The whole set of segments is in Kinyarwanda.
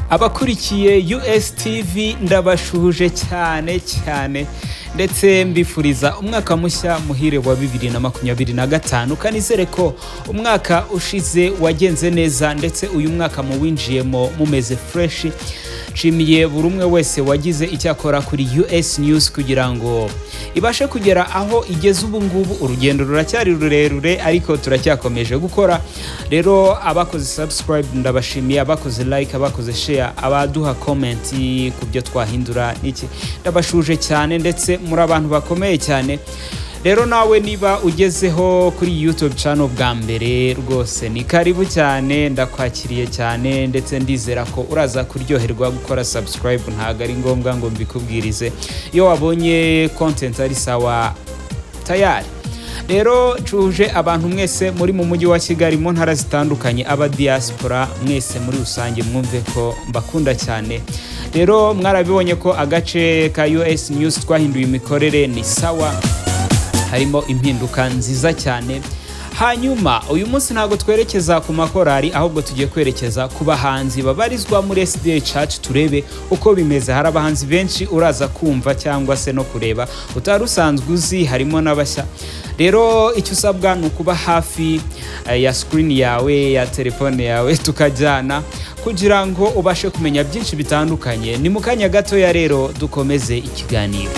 Abakurikiye USTV ndabashuhuje cyane ndetse mbifuriza umwaka mushya muhire wa 2025 kanizere ko umwaka ushize wagenze neza ndetse uyu mwaka muwinjiyemo mumeze fresh. Nshimiye buri umwe wese wagize icyakora kuri US News kugira ngo ibashe kugera aho igeze ubu ngubu. Urugendo ruracyari rurerure ariko turacyakomeje gukora. Rero abakoze subscribe ndabashimiye, abakoze like, abakoze share, abaduha comment ku byo twahindura niki ndabashuje cyane ndetse muri abantu bakomeye cyane. Rero nawe niba ugezeho kuri YouTube channel bwa mbere rwose ni karibu cyane, ndakwakiriye cyane ndetse ndizera ko uraza kuryoherwa gukora subscribe, ntago ari ngombwa ngo mbikubwirize iyo wabonye content ari sawa tayari. Rero cuje abantu mwese muri mu mujyi wa Kigali mu ntara zitandukanye, aba diaspora mwese muri rusange mwumve ko mbakunda cyane. Rero mwarabibonye ko agace ka US News twahinduye imikorere ni sawa, harimo impinduka nziza cyane. Hanyuma uyu munsi ntago twerekeza ku makorari, ahubwo tugiye kwerekeza ku bahanzi babarizwa muri SDA Church turebe uko bimeze. Hari abahanzi benshi uraza kumva cyangwa se no kureba utarusanzwe uzi, harimo n'abashya. Rero icyo usabwa ni ukuba hafi ya screen yawe ya telefone yawe tukajyana kugira ngo ubashe kumenya byinshi bitandukanye. Ni mu kanya gato ya rero dukomeze ikiganiro.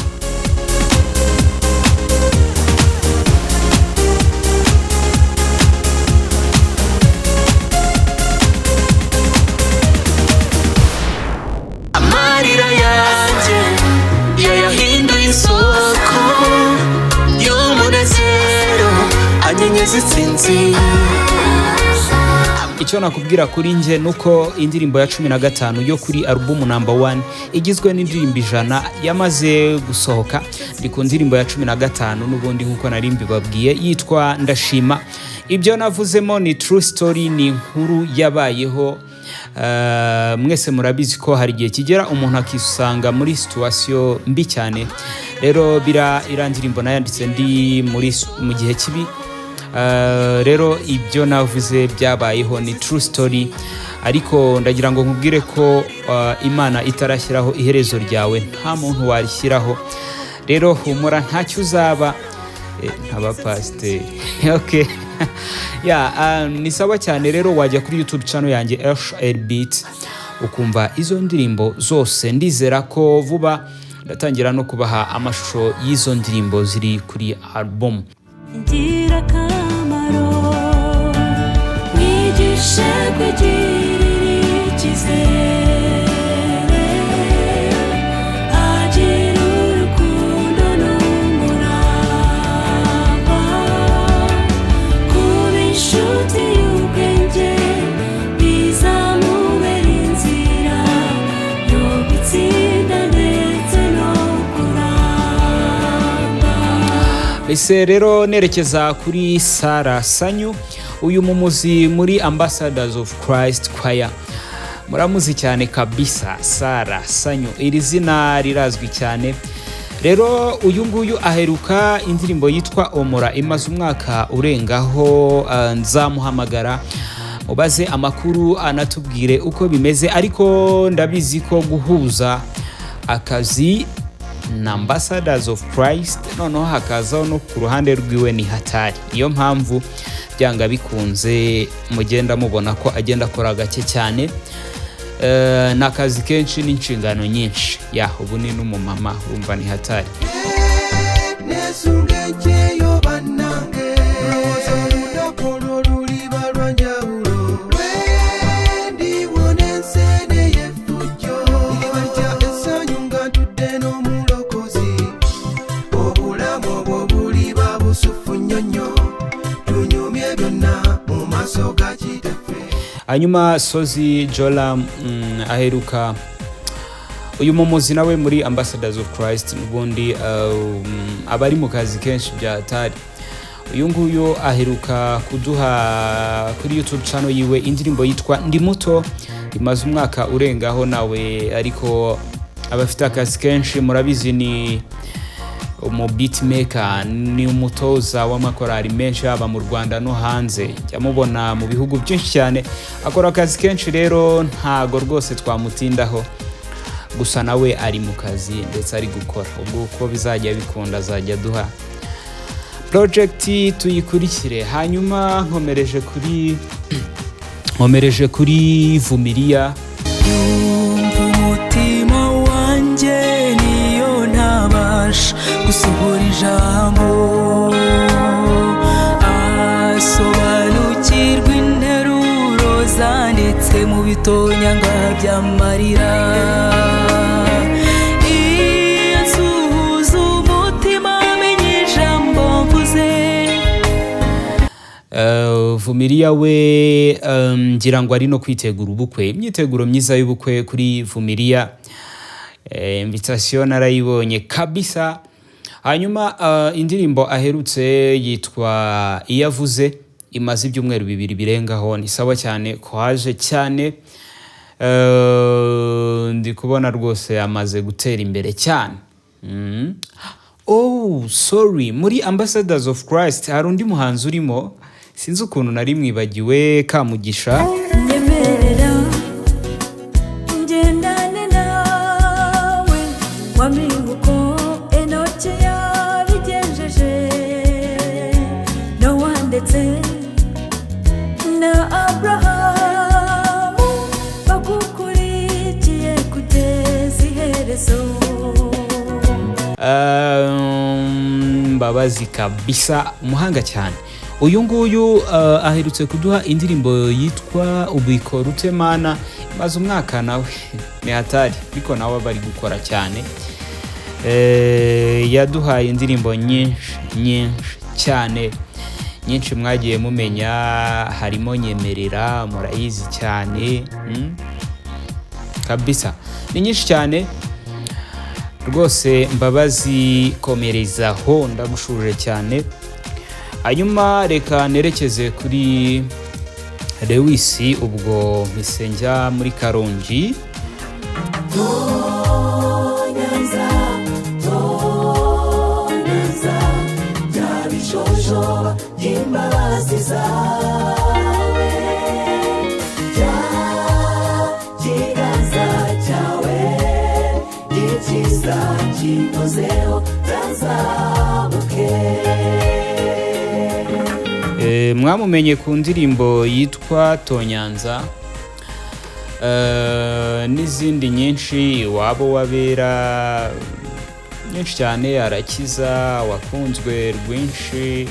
Icyo nakubwira kuri nje nuko indirimbo ya 15 yo kuri album number 1 igizwe n'indirimbo 100 yamaze gusohoka. Ndi ku ndirimbo ya 15 n'ubundi nkuko nari mbibabwiye yitwa Ndashima. Ibyo navuzemo ni true story, ni inkuru yabayeho. Mwese murabizi ko hari igihe kigera umuntu akisanga muri situation mbi cyane. Rero irandirimbo nayanditse ndi mu gihe kibi. Rero ibyo navuze byabayeho ni true story, ariko ndagira ngo nkubwire ko Imana itarashyiraho iherezo ryawe nta muntu warishyiraho. Rero humura ntacyo uzaba nk'aba pastor. Okay. Ni sawa cyane. Rero wajya kuri YouTube channel yanjye HL Beat ukumva izo ndirimbo zose. Ndizera ko vuba ndatangira no kubaha amashusho y'izo ndirimbo ziri kuri album. Ngira kamaro nigishe kwigirira icyizere, agira urukundo n'umurava, kuba inshuti y'ubwenge bizamubera inzira yo gutsinda ndetse no kuramba. Ese rero nerekeza kuri Sarah Sanyu, uyu mumuzi muri Ambassadors of Christ Choir. Muramuzi cyane kabisa Sarah Sanyu, iri zina rirazwi cyane. Rero uyu nguyu aheruka indirimbo yitwa Omora, imaze umwaka urengaho. Nzamuhamagara mubaze amakuru anatubwire uko bimeze, ariko ndabizi ko guhuza akazi na Ambassadors of Christ noneho hakazaho no ku ruhande rwiwe ni hatari. Iyo mpamvu byanga bikunze mugenda mubona ko agenda akora gake cyane. Nakazi kenshi n'inshingano nyinshi. Ubu ni n'umumama, urumva ni hatari. Hanyuma Sozi Jola aheruka uyu mumuzi nawe muri Ambassadors of Christ, ubundi abari mu kazi kenshi bya hatari. Uyu nguyu aheruka kuduha kuri YouTube channel yiwe indirimbo yitwa Ndi Muto, imaze umwaka urengaho nawe, ariko abafite akazi kenshi murabizi ni umu beatmaker, ni umutoza w'amakorali menshi haba mu Rwanda no hanze, jya mubona mu bihugu byinshi cyane, akora akazi kenshi rero ntago rwose twamutindaho, gusa nawe ari mu kazi ndetse ari gukora, ubwo uko bizajya bikunda azajya duha project tuyikurikire. Hanyuma nkomereje kuri Vumilia. Yumva umutima wanjye niyo ntabasha gusohora ijambo, asobanukirwa interuro zanditse mu bitonyanga by'amarira. Iyo nsuhuza umutima amenya ijambo mvuze. Vumilia we ngira ngo ari no kwitegura ubukwe, imyiteguro myiza y'ubukwe kuri Vumilia. Invitation narayibonye kabisa. Hanyuma indirimbo aherutse yitwa Iyavuze, imaze ibyumweru 2 birengaho, ni sawa cyane, kwaje cyane. Ndi kubona rwose amaze gutera imbere cyane. Oh sorry, muri Ambassadors of Christ hari undi muhanzi urimo, sinzi ukuntu nari mwibagiwe, Kamugisha. Nyemerera ngendane nawe, wamenye uko Enoki yabigenjeje, Nowa ndetse na Abrahamu bagukurikiye kugeza iherezo. Mbabazi kabisa, umuhanga cyane. Uyu nguyu aherutse kuduha indirimbo yitwa Ubikora ute Mana, maze umwaka nawe ni hatari, ariko nawe bari gukora cyane. Yaduhaye indirimbo nyinshi cyane, nyinshi mwagiye mumenya, harimo Nyemerera, murayizi cyane. Kabisa ni nyinshi cyane rwose. Mbabazi komerezaho, ndagushuje cyane. Hanyuma reka nerekeze kuri Lewis, ubwo mpise njya muri Karongi. Tonyanza byabishojo by'imbabazi zawe, ikiganza cyawe gikiza kinkozeho nzazamuke. Mwamumenye ku ndirimbo yitwa Tonyanza, n'izindi nyinshi, Wabo wabera, nyinshi cyane, Arakiza, Wakunzwe rwinshi,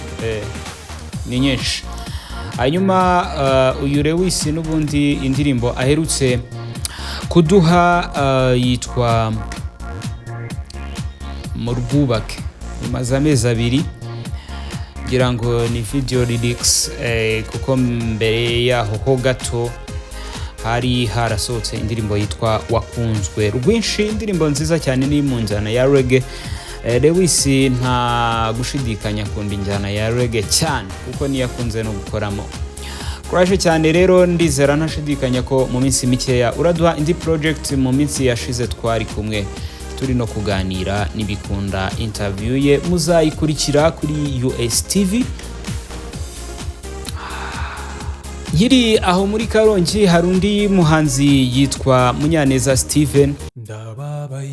ni nyinshi. Hanyuma uyu Lewis n'ubundi indirimbo aherutse kuduha yitwa Mu Rwubake, imaze amezi 2, ngira ngo ni video lyrics, kuko mbere yaho ho gato hari harasohotse indirimbo yitwa Wakunzwe rwinshi, indirimbo nziza cyane, ni mu njyana ya reggae. Lewis nta gushidikanya akunda injyana ya reggae cyane, kuko niyakunze no gukoramo. Courage cyane rero, ndizera ntashidikanya ko mu minsi mikeya uraduha indi project. Mu minsi yashize twari kumwe turi no kuganira, nibikunda interview ye muzayikurikira kuri USTV. Nkiri aho muri Karongi hari undi muhanzi yitwa Munyaneza Steven. Ndababaye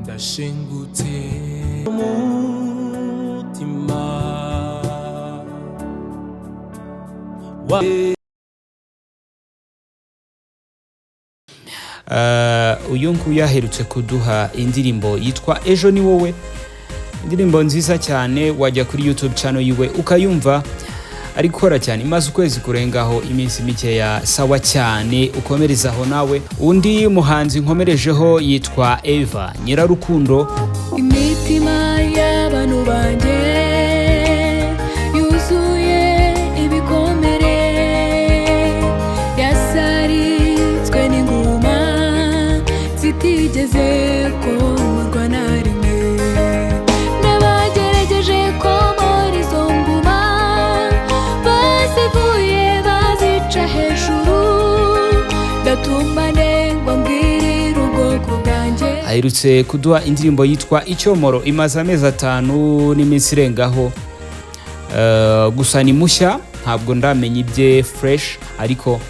ndashengutse umutima uyu nguyu yaherutse kuduha indirimbo yitwa Ejo ni wowe, indirimbo nziza cyane, wajya kuri YouTube channel yiwe ukayumva, ari gukora cyane, imaze ukwezi kurengaho, iminsi mikeya, sawa cyane, ukomerezaho nawe. Undi muhanzi nkomerejeho yitwa Eva Nyirarukundo. Imitima y'abantu banjye yuzuye ibikomere, yasaritswe n'inguma zitigeze komorwa na rimwe, n'abagerageje komora izo nguma bazivuye bazica hejuru, ndatumba ndengwa mbwirira ubwoko bwanjye. aherutse kuduha indirimbo yitwa Icyomoro, imaze amezi 5 n'iminsi irengaho. Gusa ni mushya, ntabwo ndamenya ibye fresh, ariko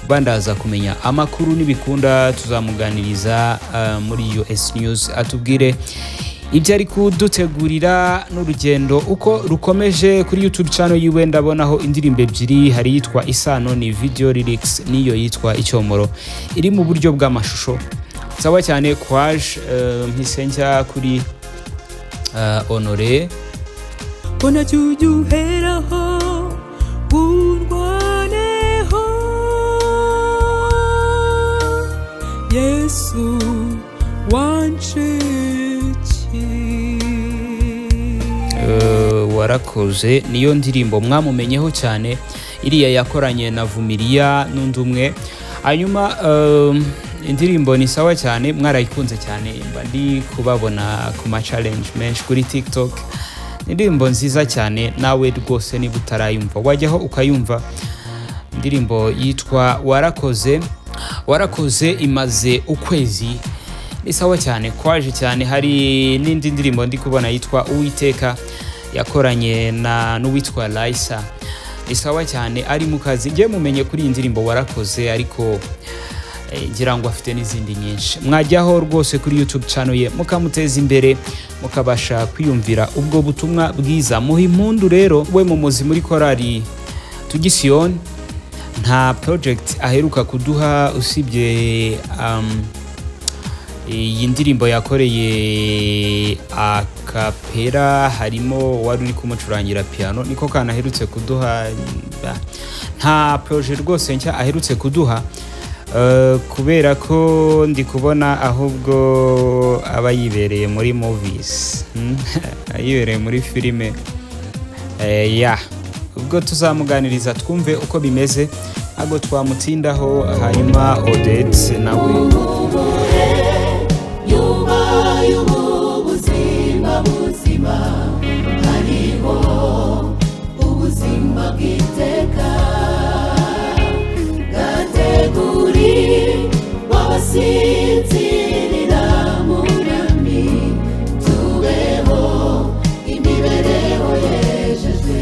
bandaza kumenya amakuru n'ibikunda tuzamuganiriza muri US News, atubwire ibyo ari kudutegurira n'urugendo uko rukomeje. Kuri YouTube channel yiwe ndabonaho indirimbo ebyiri, hari yitwa Isano ni video lyrics, niyo yitwa Icyomoro iri mu buryo bw'amashusho. Sawa cyane Courage, mpisenja kuri Honore. Bona jujuheraho urwaneho Yesu wanshiki. Warakoze niyo ndirimbo mwamumenyeho cyane, iriya yakoranye na Vumilia n'undi umwe. Hanyuma indirimbo ni sawa cyane, mwarayikunze cyane, mba ndi kubabona ku ma challenge menshi kuri TikTok. Indirimbo nziza cyane, nawe rwose niba utarayumva wajyaho ukayumva. Indirimbo yitwa Warakoze. Warakoze imaze ukwezi, ni sawa cyane, kwaje cyane. Hari n'indi ndirimbo ndi kubona yitwa Uwiteka yakoranye na n'uwitwa Laisa, ni sawa cyane, ari mu kazi. Ngiye mumenye kuri iyi ndirimbo Warakoze, ariko ngira ngo afite n'izindi nyinshi. Mwajyaho rwose kuri YouTube channel ye mukamuteza imbere, mukabasha kwiyumvira ubwo butumwa bwiza. Muha impundu rero we mumuzi muri korali Tugision, nta project aheruka kuduha usibye iyi ndirimbo yakoreye akapera, harimo wari uri kumucurangira piano, niko kana aherutse kuduha. Nta project rwose nshya aherutse kuduha, kubera ko ndi kubona ahubwo aba yibereye muri movies, yibereye muri filime. Ubwo tuzamuganiriza twumve uko bimeze, ntabwo twamutsindaho. Hanyuma Odette nawe ubuzima hariho ubuzima bw'iteka gateguri wabasinzirira mu mwami, tubeho imibereho yejejwe.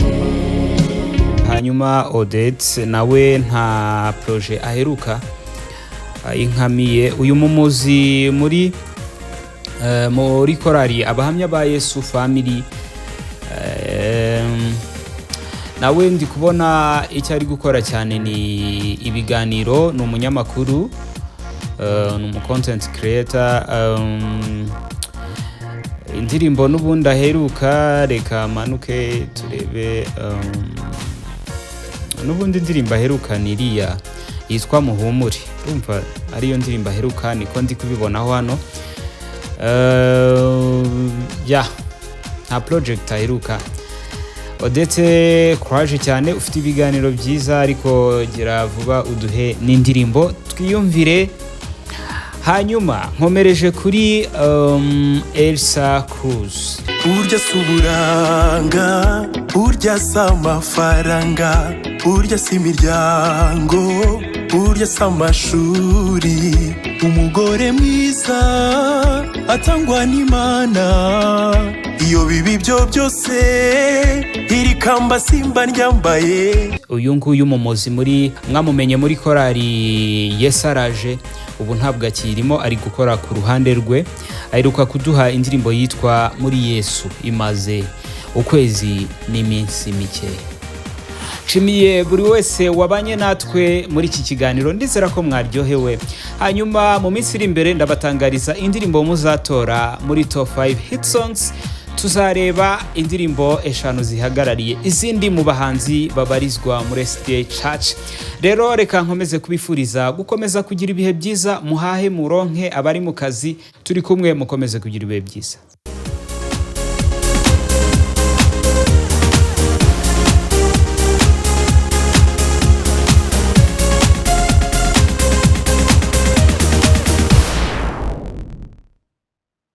Hanyuma Odette nawe nta projet aheruka inkamiye. Uyu mumuzi muri korali Abahamya ba Yesu Family, nawe ndi kubona icyo ari gukora cyane ni ibiganiro. Ni umunyamakuru, ni umu content creator. Indirimbo n'ubundi aheruka, reka manuke turebe. N'ubundi indirimbo aheruka ni iriya yitwa Muhumure, urumva ariyo ndirimbo aheruka, niko ndi kubibonaho hano. Nta project aheruka. Odette Courage cyane, ufite ibiganiro byiza, ariko gira vuba uduhe n'indirimbo twiyumvire. Hanyuma nkomereje kuri Elsa Cruz. Urya suburanga, urya amafaranga, urya imiryango, urya amashuri. Umugore mwiza atangwa n'Imana, iyo bibi byo byose iri kamba simba ryambaye. Uyu nguyu mumuzi muri mwamumenye muri korali Yesaraje, ubu ntabwo akirimo, ari gukora ku ruhande rwe. Aheruka kuduha indirimbo yitwa Muri Yesu, imaze ukwezi n'iminsi mike. Nshimiye buri wese wabanye natwe muri iki kiganiro, ndizera ko mwaryohewe. Hanyuma mu minsi iri imbere ndabatangariza indirimbo muzatora muri top 5 hit songs. Tuzareba indirimbo 5 zihagarariye izindi mu bahanzi babarizwa muri SDA Church. Rero reka nkomeze kubifuriza gukomeza kugira ibihe byiza, muhahe muronke, abari mu kazi turi kumwe mukomeze kugira ibihe byiza.